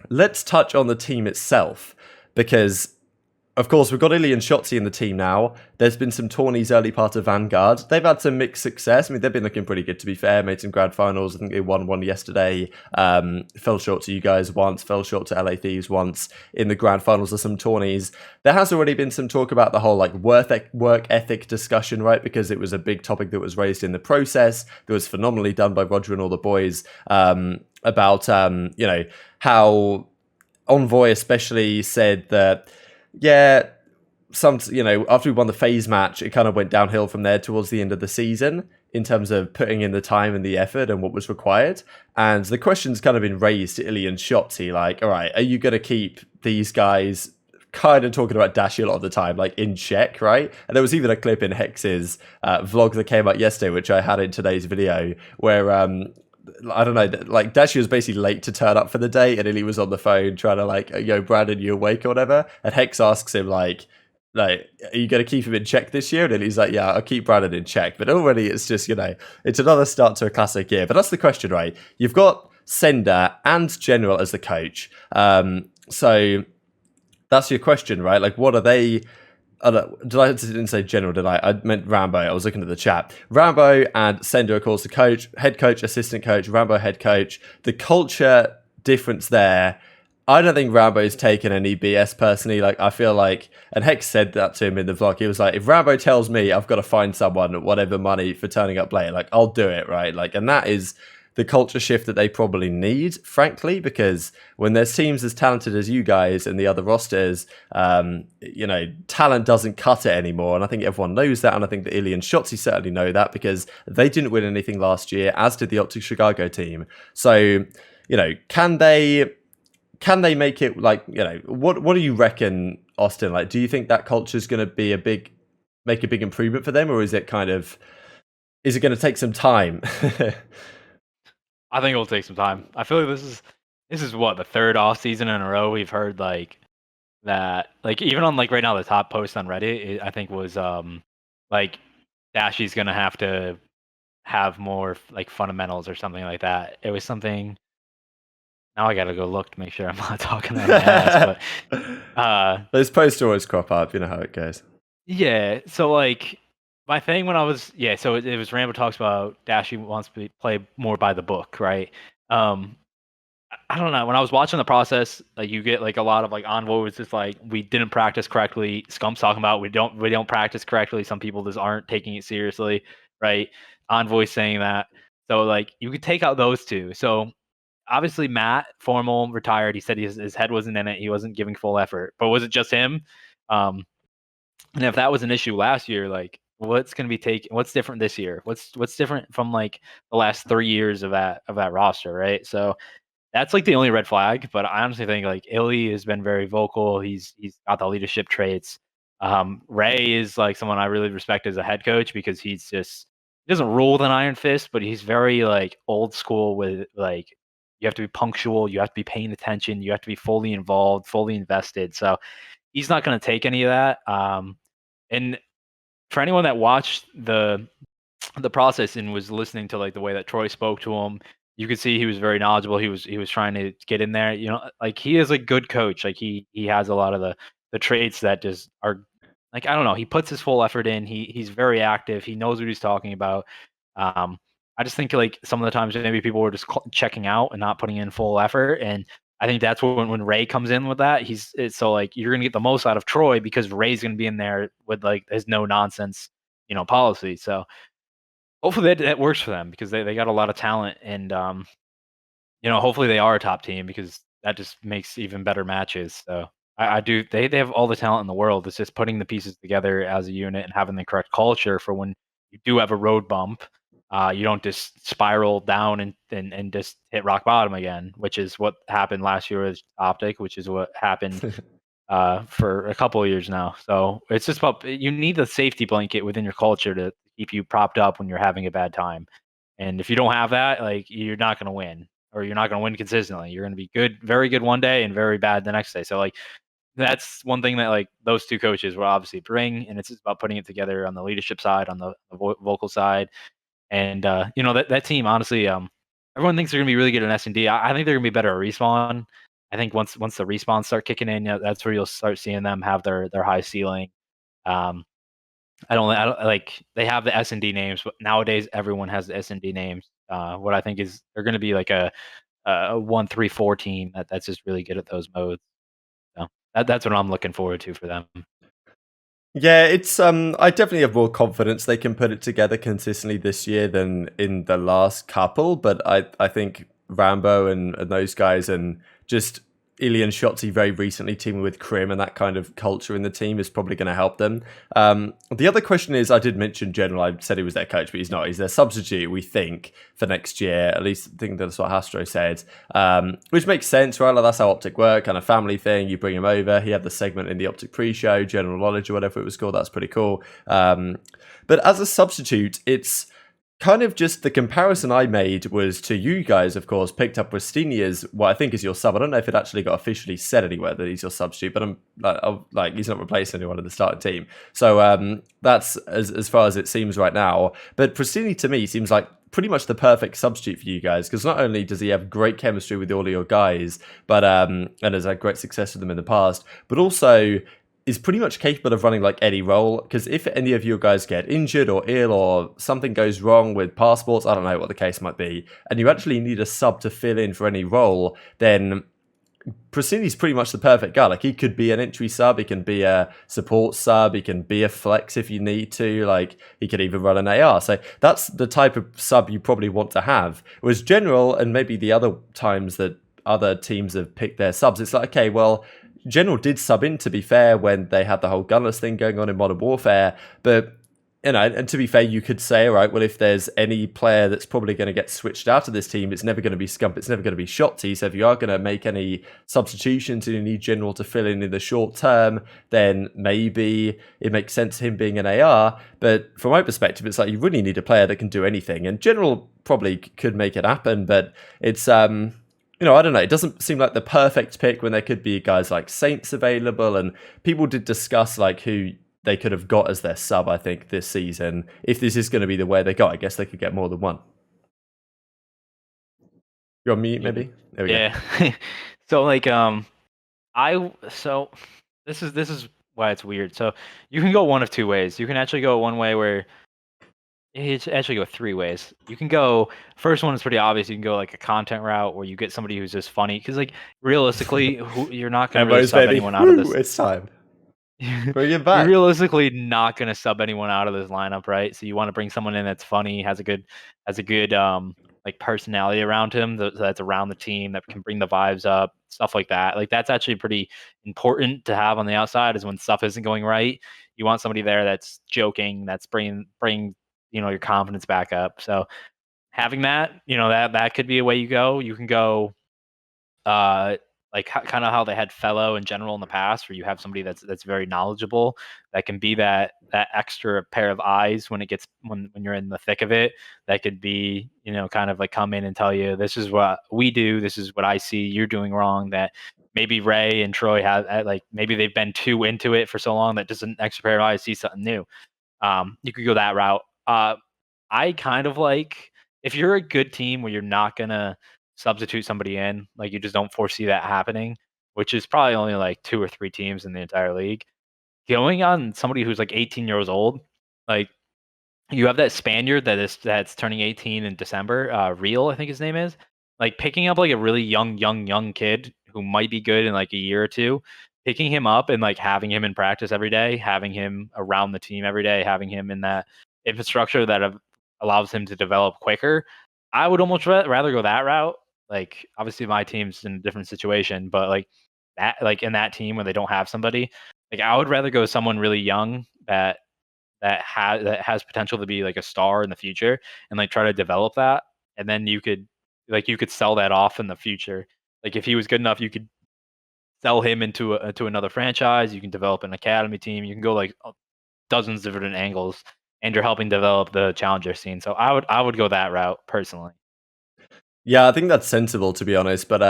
let's touch on the team itself, because of course, we've got illey and shotzzy in the team now. There's been some tourneys early part of Vanguard. They've had some mixed success. I mean, they've been looking pretty good, to be fair. Made some grand finals. I think they won one yesterday. Fell short to you guys once. Fell short to LA Thieves once in the grand finals of some tourneys. There has already been some talk about the whole work ethic discussion, right? Because it was a big topic that was raised in the process. That was phenomenally done by Roger and all the boys about how Envoy especially said that, yeah, after we won the FaZe match, it kind of went downhill from there towards the end of the season in terms of putting in the time and the effort and what was required. And the question's kind of been raised to illey and shotzzy, like, all right, are you going to keep these guys kind of talking about Dashy a lot of the time, like in check, right? And there was even a clip in HECZ's vlog that came out yesterday, which I had in today's video, where I don't know, like Dashy was basically late to turn up for the day, and illey was on the phone trying to like, yo, Brandon, you awake or whatever? And HECZ asks him like, are you going to keep him in check this year? And he's like, yeah, I'll keep Brandon in check. But already it's just, it's another start to a classic year. But that's the question, right? You've got Sender and General as the coach. So that's your question, right? Like, what are they? Didn't say General, did I? I meant Rambo. I was looking at the chat. Rambo and Sender, of course, the coach, head coach, assistant coach, Rambo head coach. The culture difference there, I don't think Rambo's taken any BS personally. Like, I feel like, and HECZ said that to him in the vlog. He was like, if Rambo tells me I've got to find someone, whatever money for turning up late, like, I'll do it, right? Like, and that is the culture shift that they probably need, frankly, because when there's teams as talented as you guys and the other rosters, talent doesn't cut it anymore. And I think everyone knows that. And I think the illey and shotzzy certainly know that, because they didn't win anything last year, as did the OpTic Chicago team. So, can they make it like, what do you reckon, Austin? Like, do you think that culture is going to be make a big improvement for them, or is it going to take some time? I think it'll take some time. I feel like this is what, the third off season in a row we've heard like that, like even on like right now the top post on Reddit, I think was like Dashy's gonna have to have more like fundamentals or something like that. It was something. Now I gotta go look to make sure I'm not talking out of my ass. But those posts always crop up. You know how it goes. Yeah. So like my thing when I was so it was Rambo talks about Dashy wants to play more by the book, right? I don't know. When I was watching the process, like you get like a lot of like Envoy was just like, we didn't practice correctly. Scump's talking about we don't practice correctly. Some people just aren't taking it seriously, right? Envoy saying that. So like you could take out those two. So obviously Matt, formal, retired. He said his head wasn't in it. He wasn't giving full effort. But was it just him? And if that was an issue last year, like what's going to be taken? What's different this year? What's different from like the last 3 years of that roster, right? So that's like the only red flag. But I honestly think like illey has been very vocal. He's got the leadership traits. Ray is like someone I really respect as a head coach, because he doesn't rule with an iron fist, but he's very like old school with like, you have to be punctual, you have to be paying attention, you have to be fully involved, fully invested. So he's not going to take any of that. And for anyone that watched the process and was listening to like the way that Troy spoke to him, you could see he was very knowledgeable. He was trying to get in there. Like he is a good coach. Like he has a lot of the traits that just are like, I don't know. He puts his full effort in. He's very active. He knows what he's talking about. I just think like some of the times maybe people were just checking out and not putting in full effort. And I think that's when Ray comes in with that. So like you're gonna get the most out of Troy because Ray's gonna be in there with like his no nonsense, policy. So hopefully that works for them, because they got a lot of talent, and hopefully they are a top team, because that just makes even better matches. So I do. They have all the talent in the world. It's just putting the pieces together as a unit and having the correct culture for when you do have a road bump. You don't just spiral down and just hit rock bottom again, which is what happened last year with OpTic, which is what happened for a couple of years now. So it's just about, you need the safety blanket within your culture to keep you propped up when you're having a bad time. And if you don't have that, like you're not going to win, or you're not going to win consistently. You're going to be good, very good one day and very bad the next day. So like that's one thing that like those two coaches will obviously bring, and it's just about putting it together on the leadership side, on the vocal side. And that team, honestly, everyone thinks they're gonna be really good in S&D. I think they're gonna be better at respawn. I think once the respawns start kicking in, that's where you'll start seeing them have their high ceiling. I don't like they have the S&D names, but nowadays everyone has the S&D names. What I think is they're going to be like a 1-3-4 team that's just really good at those modes. So that's what I'm looking forward to for them. Yeah, it's I definitely have more confidence they can put it together consistently this year than in the last couple, but I think Rambo and those guys and just illey and shotzzy very recently teaming with Crim and that kind of culture in the team is probably going to help them. The other question is, I did mention General, I said he was their coach, but he's not. He's their substitute, we think, for next year. At least I think that's what Hastro said, which makes sense, right? Like, that's how OpTic work, kind of family thing. You bring him over. He had the segment in the OpTic pre-show, General Knowledge or whatever it was called. That's pretty cool. But as a substitute, it's kind of just the comparison I made was to you guys, of course, picked up Rustini as what I think is your sub. I don't know if it actually got officially said anywhere that he's your substitute, but I'm like he's not replacing anyone in the starting team. So that's as far as it seems right now. But Rustini to me seems like pretty much the perfect substitute for you guys, because not only does he have great chemistry with all of your guys, but and has had great success with them in the past, but also is pretty much capable of running like any role, because if any of you guys get injured or ill or something goes wrong with passports, I don't know what the case might be, and you actually need a sub to fill in for any role, then Prasini's pretty much the perfect guy. Like, he could be an entry sub, he can be a support sub, he can be a flex if you need to, like he could even run an AR. So that's the type of sub you probably want to have. Whereas General, and maybe the other times that other teams have picked their subs, it's like, okay, well, General did sub in, to be fair, when they had the whole gunless thing going on in Modern Warfare, but you know, and to be fair, you could say, all right, well, if there's any player that's probably going to get switched out of this team, it's never going to be Scump, it's never going to be shotzzy. So if you are going to make any substitutions and you need General to fill in the short term, then maybe it makes sense him being an AR. But from my perspective, it's like you really need a player that can do anything, and General probably could make it happen, but it's you know, I don't know. It doesn't seem like the perfect pick when there could be guys like Saints available, and people did discuss like who they could have got as their sub, I think, this season. If this is going to be the way they go, I guess they could get more than one. You're on mute, maybe? There we go. So like this is why it's weird. So you can go one of two ways. You can actually go one way where it's actually go three ways. You can go, first one is pretty obvious. You can go like a content route where you get somebody who's just funny, because like realistically, you're not going to really sub anyone out of this. It's time. Bring it back. You're realistically not going to sub anyone out of this lineup, right? So you want to bring someone in that's funny, has a good like personality around him, that's around the team, that can bring the vibes up, stuff like that. Like, that's actually pretty important to have on the outside, is when stuff isn't going right, you want somebody there that's joking, that's bringing you know, your confidence back up. So having that, you know, that could be a way you go. You can go like kind of how they had Fellow in general in the past, where you have somebody that's very knowledgeable, that can be that extra pair of eyes when you're in the thick of it, that could be, you know, kind of like come in and tell you, this is what we do, this is what I see you're doing wrong, that maybe Ray and Troy have, like, maybe they've been too into it for so long that just an extra pair of eyes see something new. You could go that route. I kind of like, if you're a good team where you're not gonna substitute somebody in, like you just don't foresee that happening, which is probably only like 2 or 3 teams in the entire league, going on somebody who's like 18 years old, like you have that Spaniard that's turning 18 in December, Real, I think his name is, like picking up like a really young kid who might be good in like a year or two, picking him up and like having him in practice every day, having him around the team every day, having him in that infrastructure that allows him to develop quicker. I would almost rather go that route. Like, obviously my team's in a different situation, but like that, like in that team where they don't have somebody, like I would rather go with someone really young that has potential to be like a star in the future, and like try to develop that, and then you could sell that off in the future. Like, if he was good enough, you could sell him into another franchise. You can develop an academy team. You can go like dozens of different angles, and you're helping develop the challenger scene. So I would go that route personally. Yeah, I think that's sensible, to be honest. But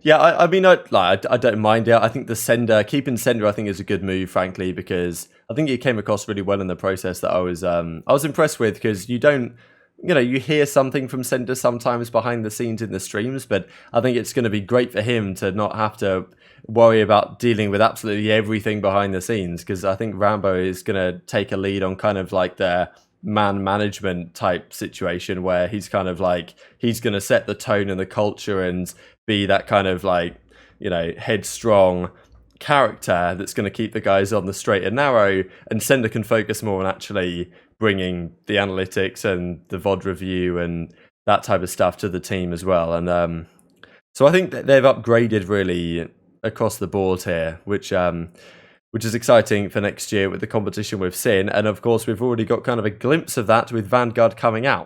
yeah, I mean, I don't mind it. I think keeping Sender, I think, is a good move, frankly, because I think it came across really well in the process that I was impressed with, because you don't you know, you hear something from Cinder sometimes behind the scenes in the streams, but I think it's going to be great for him to not have to worry about dealing with absolutely everything behind the scenes, because I think Rambo is going to take a lead on kind of like the man management type situation where he's kind of like, he's going to set the tone and the culture and be that kind of like, you know, headstrong character that's going to keep the guys on the straight and narrow, and Cinder can focus more on actually bringing the analytics and the VOD review and that type of stuff to the team as well. And so I think that they've upgraded really across the board here, which is exciting for next year with the competition with Sin. And of course, we've already got kind of a glimpse of that with Vanguard coming out.